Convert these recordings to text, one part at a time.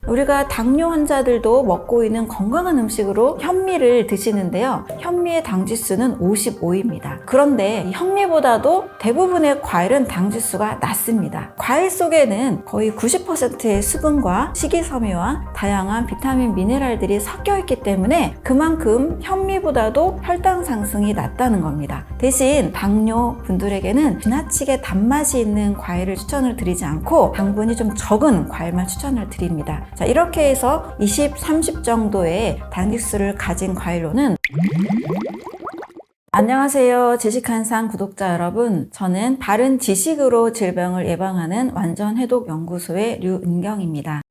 우리가 당뇨 환자들도 먹고 있는 건강한 음식으로 현미를 드시는데요. 현미의 당지수는 55입니다. 그런데 이 현미보다도 대부분의 과일은 당지수가 낮습니다. 과일 속에는 거의 90%의 수분과 식이섬유와 다양한 비타민, 미네랄들이 섞여 있기 때문에 그만큼 현미보다도 혈당 상승이 낮다는 겁니다. 대신 당뇨 분들에게는 지나치게 단맛이 있는 과일을 추천을 드리지 않고 당분이 좀 적은 과일만 추천을 드립니다. 자, 이렇게 해서 20, 30 정도의 단지수를 가진 과일로는 안녕하세요. 지식한상 구독자 여러분. 저는 바른 지식으로 질병을 예방하는 완전해독연구소의 류은경입니다.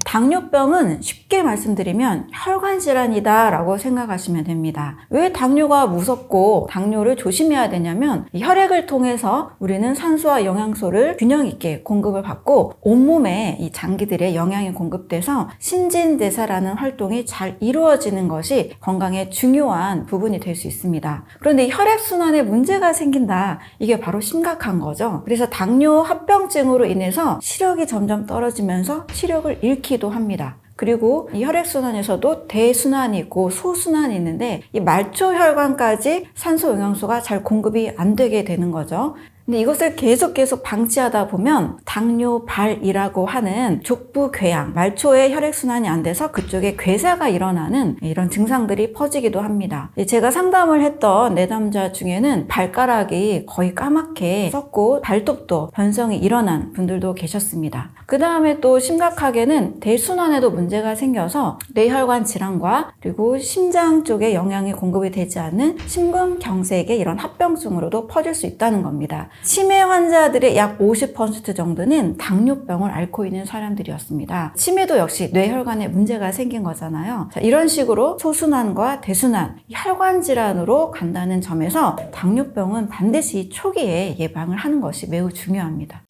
당뇨병은 쉽게 말씀드리면 혈관질환이다 라고 생각하시면 됩니다. 왜 당뇨가 무섭고 당뇨를 조심해야 되냐면 혈액을 통해서 우리는 산소와 영양소를 균형 있게 공급을 받고 온몸에 이 장기들의 영양이 공급돼서 신진대사라는 활동이 잘 이루어지는 것이 건강에 중요한 부분이 될 수 있습니다. 그런데 혈액순환에 문제가 생긴다. 이게 바로 심각한 거죠. 그래서 당뇨 합병증으로 인해서 시력이 점점 떨어지면서 시력을 잃기도 합니다. 그리고 이 혈액순환에서도 대순환이 있고 소순환이 있는데 이 말초혈관까지 산소 영양소가 잘 공급이 안 되게 되는 거죠. 근데 이것을 계속 방치하다 보면 당뇨발이라고 하는 족부 궤양, 말초의 혈액순환이 안 돼서 그쪽에 괴사가 일어나는 이런 증상들이 퍼지기도 합니다. 제가 상담을 했던 내담자 중에는 발가락이 거의 까맣게 썩고 발톱도 변성이 일어난 분들도 계셨습니다. 그 다음에 또 심각하게는 대순환에도 문제가 생겨서 뇌혈관 질환과 그리고 심장 쪽에 영양이 공급이 되지 않는 심근경색의 이런 합병증으로도 퍼질 수 있다는 겁니다. 치매 환자들의 약 50% 정도는 당뇨병을 앓고 있는 사람들이었습니다. 치매도 역시 뇌혈관에 문제가 생긴 거잖아요. 자, 이런 식으로 소순환과 대순환, 혈관 질환으로 간다는 점에서 당뇨병은 반드시 초기에 예방을 하는 것이 매우 중요합니다.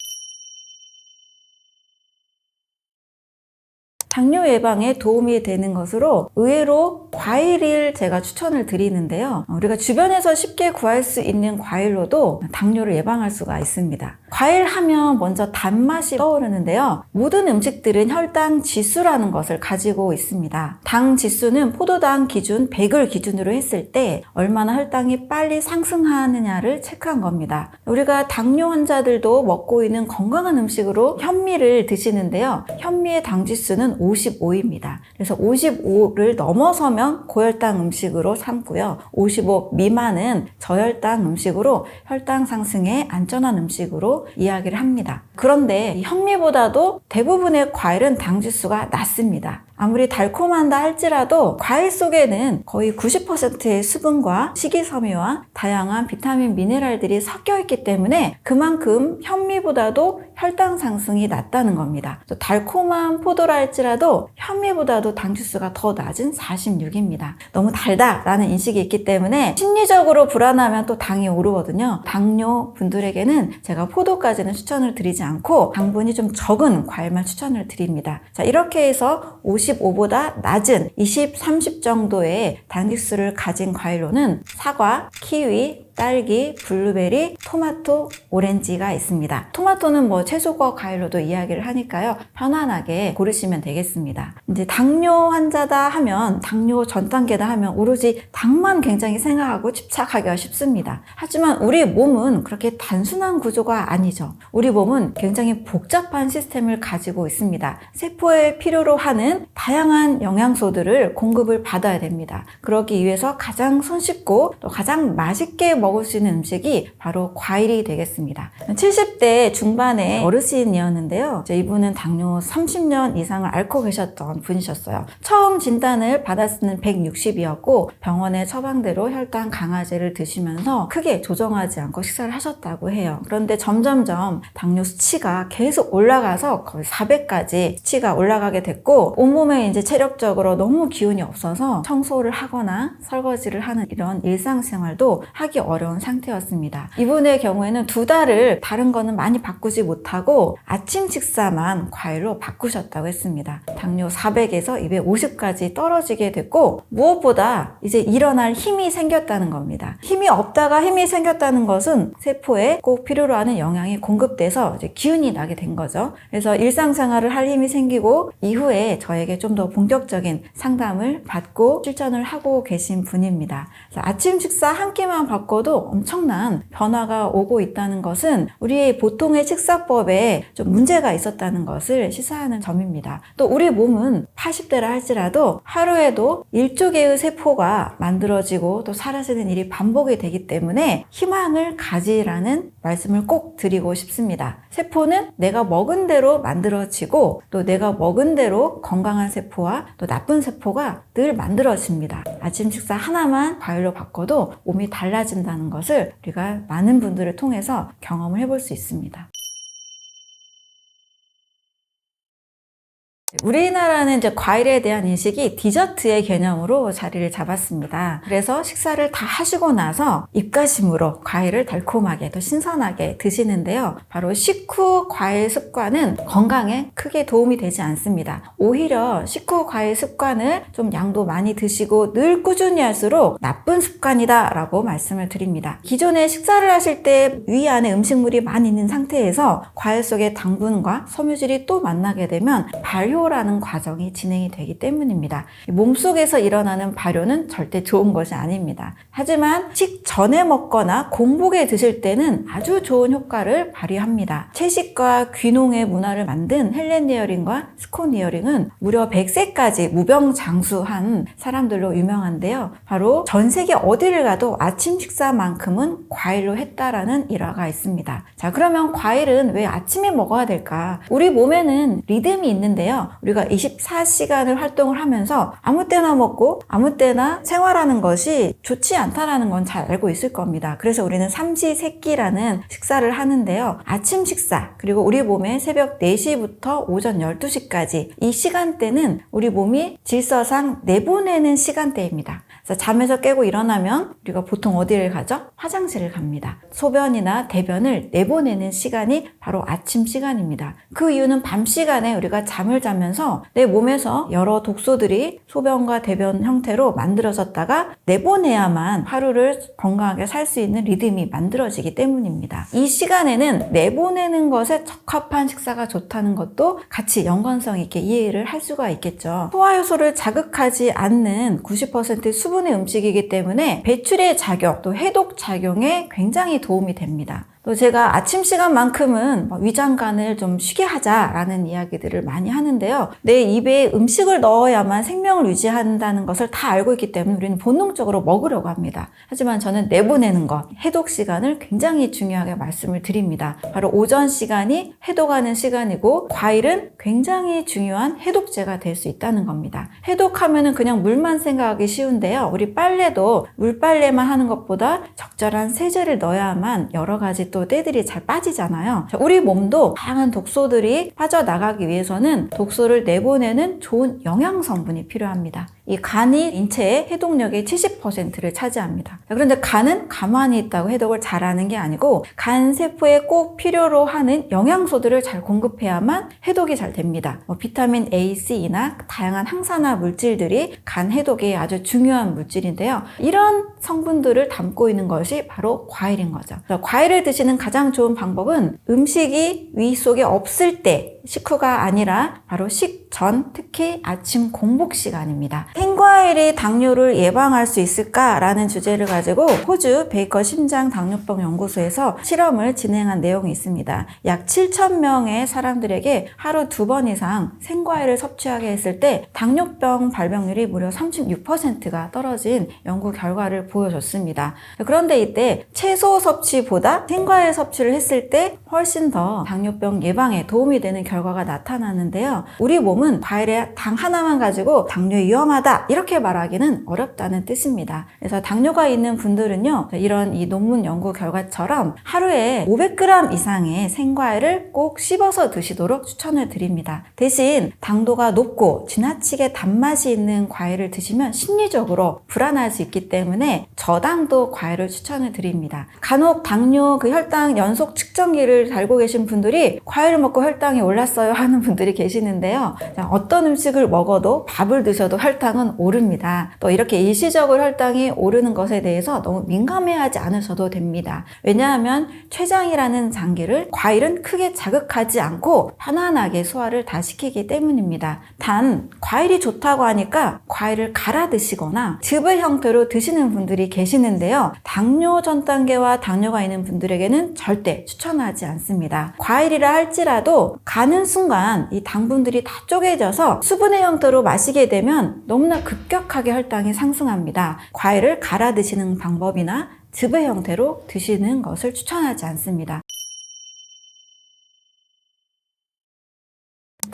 당뇨 예방에 도움이 되는 것으로 의외로 과일을 제가 추천을 드리는데요. 우리가 주변에서 쉽게 구할 수 있는 과일로도 당뇨를 예방할 수가 있습니다. 과일 하면 먼저 단맛이 떠오르는데요. 모든 음식들은 혈당 지수라는 것을 가지고 있습니다. 당 지수는 포도당 기준 100을 기준으로 했을 때 얼마나 혈당이 빨리 상승하느냐를 체크한 겁니다. 우리가 당뇨 환자들도 먹고 있는 건강한 음식으로 현미를 드시는데요. 현미의 당 지수는 55입니다. 그래서 55를 넘어서면 고혈당 음식으로 삼고요. 55 미만은 저혈당 음식으로 혈당 상승에 안전한 음식으로 이야기를 합니다. 그런데 이 현미보다도 대부분의 과일은 당지수가 낮습니다. 아무리 달콤한다 할지라도 과일 속에는 거의 90%의 수분과 식이섬유와 다양한 비타민, 미네랄들이 섞여 있기 때문에 그만큼 현미보다도 혈당 상승이 낮다는 겁니다. 또 달콤한 포도라 할지라도 현미보다도 당지수가 더 낮은 46입니다. 너무 달다라는 인식이 있기 때문에 심리적으로 불안하면 또 당이 오르거든요. 당뇨 분들에게는 제가 포도까지는 추천을 드리지 않고 당분이 좀 적은 과일만 추천을 드립니다. 자, 이렇게 해서 55보다 낮은 20, 30 정도의 당지수를 가진 과일로는 사과, 키위, 딸기, 블루베리, 토마토, 오렌지가 있습니다. 토마토는 뭐 채소과 과일로도 이야기를 하니까요. 편안하게 고르시면 되겠습니다. 이제 당뇨 환자다 하면, 당뇨 전 단계다 하면 오로지 당만 굉장히 생각하고 집착하기가 쉽습니다. 하지만 우리 몸은 그렇게 단순한 구조가 아니죠. 우리 몸은 굉장히 복잡한 시스템을 가지고 있습니다. 세포에 필요로 하는 다양한 영양소들을 공급을 받아야 됩니다. 그러기 위해서 가장 손쉽고 또 가장 맛있게 먹을 수 있는 음식이 바로 과일이 되겠습니다. 70대 중반의 어르신이었는데요. 이분은 당뇨 30년 이상을 앓고 계셨던 분이셨어요. 처음 진단을 받았을 때는 160이었고 병원의 처방대로 혈당 강화제를 드시면서 크게 조정하지 않고 식사를 하셨다고 해요. 그런데 점점점 당뇨 수치가 계속 올라가서 거의 400까지 수치가 올라가게 됐고 온몸에 이제 체력적으로 너무 기운이 없어서 청소를 하거나 설거지를 하는 이런 일상생활도 하기 어려운 상태였습니다. 이분의 경우에는 2달을 다른 거는 많이 바꾸지 못하고 아침 식사만 과일로 바꾸셨다고 했습니다. 당뇨 400에서 250까지 떨어지게 됐고, 무엇보다 이제 일어날 힘이 생겼다는 겁니다. 힘이 없다가 힘이 생겼다는 것은 세포에 꼭 필요로 하는 영양이 공급돼서 이제 기운이 나게 된 거죠. 그래서 일상생활을 할 힘이 생기고, 이후에 저에게 좀 더 본격적인 상담을 받고 실천을 하고 계신 분입니다. 그래서 아침 식사 한 끼만 바꿔도 엄청난 변화가 오고 있다는 것은 우리의 보통의 식사법에 좀 문제가 있었다는 것을 시사하는 점입니다. 또 우리 몸은 80대라 할지라도 하루에도 1조 개의 세포가 만들어지고 또 사라지는 일이 반복이 되기 때문에 희망을 가지라는 말씀을 꼭 드리고 싶습니다. 세포는 내가 먹은 대로 만들어지고, 또 내가 먹은 대로 건강한 세포와 또 나쁜 세포가 늘 만들어집니다. 아침 식사 하나만 과일로 바꿔도 몸이 달라진다는 것을 우리가 많은 분들을 통해서 경험을 해볼 수 있습니다. 우리나라는 이제 과일에 대한 인식이 디저트의 개념으로 자리를 잡았습니다. 그래서 식사를 다 하시고 나서 입가심으로 과일을 달콤하게 또 신선하게 드시는데요. 바로 식후 과일 습관은 건강에 크게 도움이 되지 않습니다. 오히려 식후 과일 습관을 좀 양도 많이 드시고 늘 꾸준히 할수록 나쁜 습관이다 라고 말씀을 드립니다. 기존에 식사를 하실 때 위 안에 음식물이 많이 있는 상태에서 과일 속의 당분과 섬유질이 또 만나게 되면 발효라는 과정이 진행이 되기 때문입니다. 몸속에서 일어나는 발효는 절대 좋은 것이 아닙니다. 하지만 식전에 먹거나 공복에 드실 때는 아주 좋은 효과를 발휘합니다. 채식과 귀농의 문화를 만든 헬렌 리어링과 스콧 리어링은 무려 100세까지 무병장수한 사람들로 유명한데요. 바로 전 세계 어디를 가도 아침 식사만큼은 과일로 했다라는 일화가 있습니다. 자, 그러면 과일은 왜 아침에 먹어야 될까? 우리 몸에는 리듬이 있는데요. 우리가 24시간을 활동을 하면서 아무 때나 먹고 아무 때나 생활하는 것이 좋지 않다라는 건 잘 알고 있을 겁니다. 그래서 우리는 삼시세끼라는 식사를 하는데요. 아침 식사, 그리고 우리 몸의 새벽 4시부터 오전 12시까지 이 시간대는 우리 몸이 질서상 내보내는 시간대입니다. 그래서 잠에서 깨고 일어나면 우리가 보통 어디를 가죠? 화장실을 갑니다. 소변이나 대변을 내보내는 시간이 바로 아침 시간입니다. 그 이유는 밤 시간에 우리가 잠을 자면서 내 몸에서 여러 독소들이 소변과 대변 형태로 만들어졌다가 내보내야만 하루를 건강하게 살 수 있는 리듬이 만들어지기 때문입니다. 이 시간에는 내보내는 것에 적합한 식사가 좋다는 것도 같이 연관성 있게 이해를 할 수가 있겠죠. 소화효소를 자극하지 않는 90% 수분의 음식이기 때문에 배출의 작용, 또 해독 작용에 굉장히 도움이 됩니다. 또 제가 아침 시간만큼은 위장관을 좀 쉬게 하자라는 이야기들을 많이 하는데요. 내 입에 음식을 넣어야만 생명을 유지한다는 것을 다 알고 있기 때문에 우리는 본능적으로 먹으려고 합니다. 하지만 저는 내보내는 것, 해독 시간을 굉장히 중요하게 말씀을 드립니다. 바로 오전 시간이 해독하는 시간이고, 과일은 굉장히 중요한 해독제가 될 수 있다는 겁니다. 해독하면은 그냥 물만 생각하기 쉬운데요. 우리 빨래도 물빨래만 하는 것보다 적절한 세제를 넣어야만 여러 가지 또 때들이 잘 빠지잖아요. 우리 몸도 다양한 독소들이 빠져나가기 위해서는 독소를 내보내는 좋은 영양 성분이 필요합니다. 이 간이 인체의 해독력의 70%를 차지합니다. 그런데 간은 가만히 있다고 해독을 잘하는 게 아니고 간 세포에 꼭 필요로 하는 영양소들을 잘 공급해야만 해독이 잘 됩니다. 비타민 A, C나 다양한 항산화 물질들이 간 해독에 아주 중요한 물질인데요. 이런 성분들을 담고 있는 것이 바로 과일인 거죠. 과일을 드시는 가장 좋은 방법은 음식이 위 속에 없을 때, 식후가 아니라 바로 식전, 특히 아침 공복 시간입니다. 생과일이 당뇨를 예방할 수 있을까라는 주제를 가지고 호주 베이커 심장 당뇨병 연구소에서 실험을 진행한 내용이 있습니다. 약 7,000명의 사람들에게 하루 2번 이상 생과일을 섭취하게 했을 때 당뇨병 발병률이 무려 36%가 떨어진 연구 결과를 보여줬습니다. 그런데 이때 채소 섭취보다 생과일 과일 섭취를 했을 때 훨씬 더 당뇨병 예방에 도움이 되는 결과가 나타나는데요. 우리 몸은 과일의 당 하나만 가지고 당뇨에 위험하다 이렇게 말하기는 어렵다는 뜻입니다. 그래서 당뇨가 있는 분들은요, 이런 이 논문 연구 결과처럼 하루에 500g 이상의 생과일을 꼭 씹어서 드시도록 추천을 드립니다. 대신 당도가 높고 지나치게 단맛이 있는 과일을 드시면 심리적으로 불안할 수 있기 때문에 저당도 과일을 추천을 드립니다. 간혹 당뇨 혈당 연속 측정기를 달고 계신 분들이 과일을 먹고 혈당이 올랐어요 하는 분들이 계시는데요. 어떤 음식을 먹어도 밥을 드셔도 혈당은 오릅니다. 또 이렇게 일시적으로 혈당이 오르는 것에 대해서 너무 민감해하지 않으셔도 됩니다. 왜냐하면 췌장이라는 장기를 과일은 크게 자극하지 않고 편안하게 소화를 다 시키기 때문입니다. 단 과일이 좋다고 하니까 과일을 갈아 드시거나 즙의 형태로 드시는 분들이 계시는데요. 당뇨 전 단계와 당뇨가 있는 분들에게는 절대 추천하지 않습니다. 과일이라 할지라도 가는 순간 이 당분들이 다 쪼개져서 수분의 형태로 마시게 되면 너무나 급격하게 혈당이 상승합니다. 과일을 갈아 드시는 방법이나 즙의 형태로 드시는 것을 추천하지 않습니다.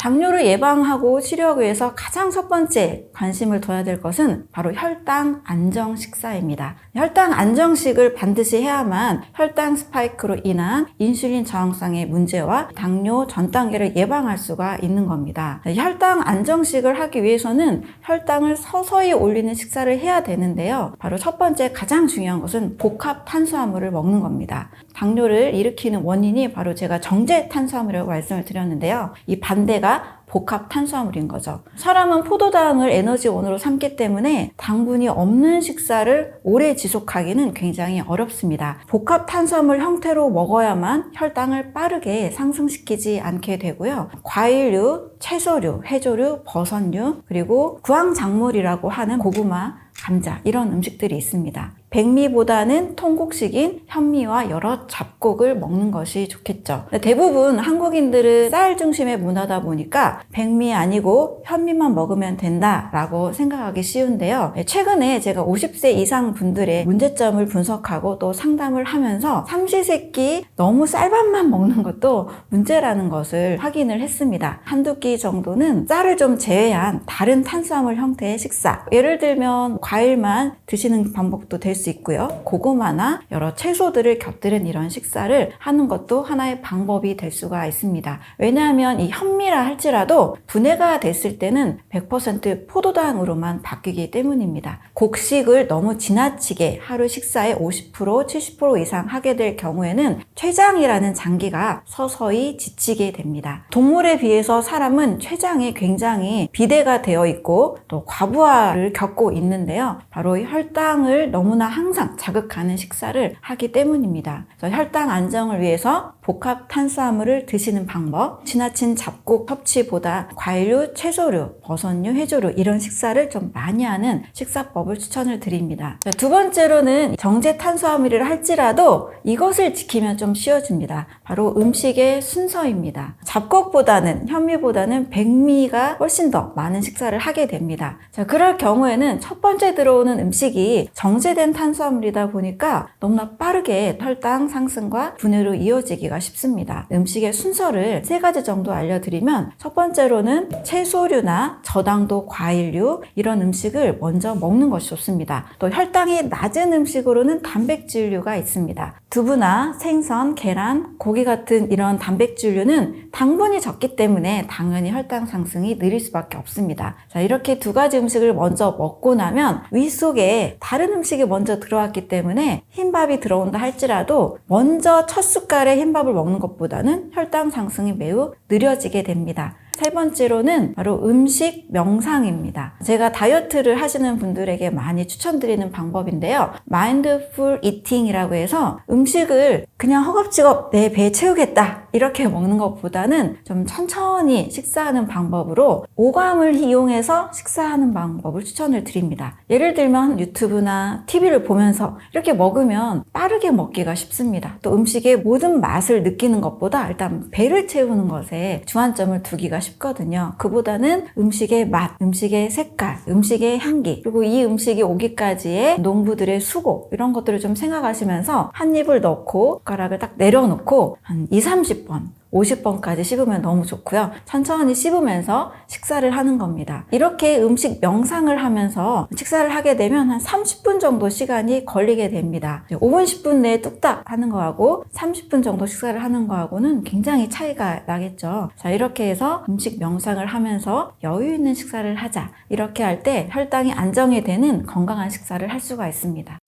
당뇨를 예방하고 치료하기 위해서 가장 첫 번째 관심을 둬야 될 것은 바로 혈당 안정 식사입니다. 혈당 안정식을 반드시 해야만 혈당 스파이크로 인한 인슐린 저항성의 문제와 당뇨 전 단계를 예방할 수가 있는 겁니다. 혈당 안정식을 하기 위해서는 혈당을 서서히 올리는 식사를 해야 되는데요. 바로 첫 번째 가장 중요한 것은 복합 탄수화물을 먹는 겁니다. 당뇨를 일으키는 원인이 바로 제가 정제 탄수화물이라고 말씀을 드렸는데요. 이 반대가 복합 탄수화물인 거죠. 사람은 포도당을 에너지원으로 삼기 때문에 당분이 없는 식사를 오래 지속하기는 굉장히 어렵습니다. 복합 탄수화물 형태로 먹어야만 혈당을 빠르게 상승시키지 않게 되고요. 과일류, 채소류, 해조류, 버섯류, 그리고 구황작물이라고 하는 고구마, 감자 이런 음식들이 있습니다. 백미보다는 통곡식인 현미와 여러 잡곡을 먹는 것이 좋겠죠. 대부분 한국인들은 쌀 중심의 문화다 보니까 백미 아니고 현미만 먹으면 된다라고 생각하기 쉬운데요. 최근에 제가 50세 이상 분들의 문제점을 분석하고 또 상담을 하면서 삼시세끼 너무 쌀밥만 먹는 것도 문제라는 것을 확인을 했습니다. 한두 끼 정도는 쌀을 좀 제외한 다른 탄수화물 형태의 식사, 예를 들면 과일만 드시는 방법도 될 수 있고요. 고구마나 여러 채소들을 곁들인 이런 식사를 하는 것도 하나의 방법이 될 수가 있습니다. 왜냐하면 이 현미라 할지라도 분해가 됐을 때는 100% 포도당으로만 바뀌기 때문입니다. 곡식을 너무 지나치게 하루 식사의 50%, 70% 이상 하게 될 경우에는 췌장이라는 장기가 서서히 지치게 됩니다. 동물에 비해서 사람은 췌장이 굉장히 비대가 되어 있고 또 과부하를 겪고 있는데요. 바로 혈당을 너무나 항상 자극하는 식사를 하기 때문입니다. 그래서 혈당 안정을 위해서 복합 탄수화물을 드시는 방법, 지나친 잡곡 섭취보다 과일류, 채소류, 버섯류, 해조류 이런 식사를 좀 많이 하는 식사법을 추천을 드립니다. 두 번째로는 정제 탄수화물이라 할지라도 이것을 지키면 좀 쉬워집니다. 바로 음식의 순서입니다. 잡곡보다는 현미보다는 백미가 훨씬 더 많은 식사를 하게 됩니다. 자, 그럴 경우에는 첫 번째 들어오는 음식이 정제된 탄수화물이다 보니까 너무나 빠르게 혈당 상승과 분해로 이어지기가 쉽습니다. 음식의 순서를 3가지 정도 알려드리면 첫 번째로는 채소류나 저당도 과일류 이런 음식을 먼저 먹는 것이 좋습니다. 또 혈당이 낮은 음식으로는 단백질류가 있습니다. 두부나 생선, 계란, 고기 같은 이런 단백질류는 당분이 적기 때문에 당연히 혈당 상승이 느릴 수밖에 없습니다. 자, 이렇게 2가지 음식을 먼저 먹고 나면 위 속에 다른 음식이 먼저 들어왔기 때문에 흰밥이 들어온다 할지라도 먼저 첫 숟갈에 흰밥을 먹는 것보다는 혈당 상승이 매우 느려지게 됩니다. 세 번째로는 바로 음식 명상입니다. 제가 다이어트를 하시는 분들에게 많이 추천드리는 방법인데요. 마인드풀 이팅이라고 해서 음식을 그냥 허겁지겁 내 배에 채우겠다 이렇게 먹는 것보다는 좀 천천히 식사하는 방법으로 오감을 이용해서 식사하는 방법을 추천을 드립니다. 예를 들면 유튜브나 TV를 보면서 이렇게 먹으면 빠르게 먹기가 쉽습니다. 또 음식의 모든 맛을 느끼는 것보다 일단 배를 채우는 것에 주안점을 두기가 쉽거든요. 그보다는 음식의 맛, 음식의 색깔, 음식의 향기, 그리고 이 음식이 오기까지의 농부들의 수고, 이런 것들을 좀 생각하시면서 한 입을 넣고 젓가락을 딱 내려놓고 한 20-30번 50번까지 씹으면 너무 좋고요. 천천히 씹으면서 식사를 하는 겁니다. 이렇게 음식 명상을 하면서 식사를 하게 되면 한 30분 정도 시간이 걸리게 됩니다. 5분, 10분 내에 뚝딱 하는 거하고 30분 정도 식사를 하는 거하고는 굉장히 차이가 나겠죠. 자, 이렇게 해서 음식 명상을 하면서 여유 있는 식사를 하자. 이렇게 할 때 혈당이 안정이 되는 건강한 식사를 할 수가 있습니다.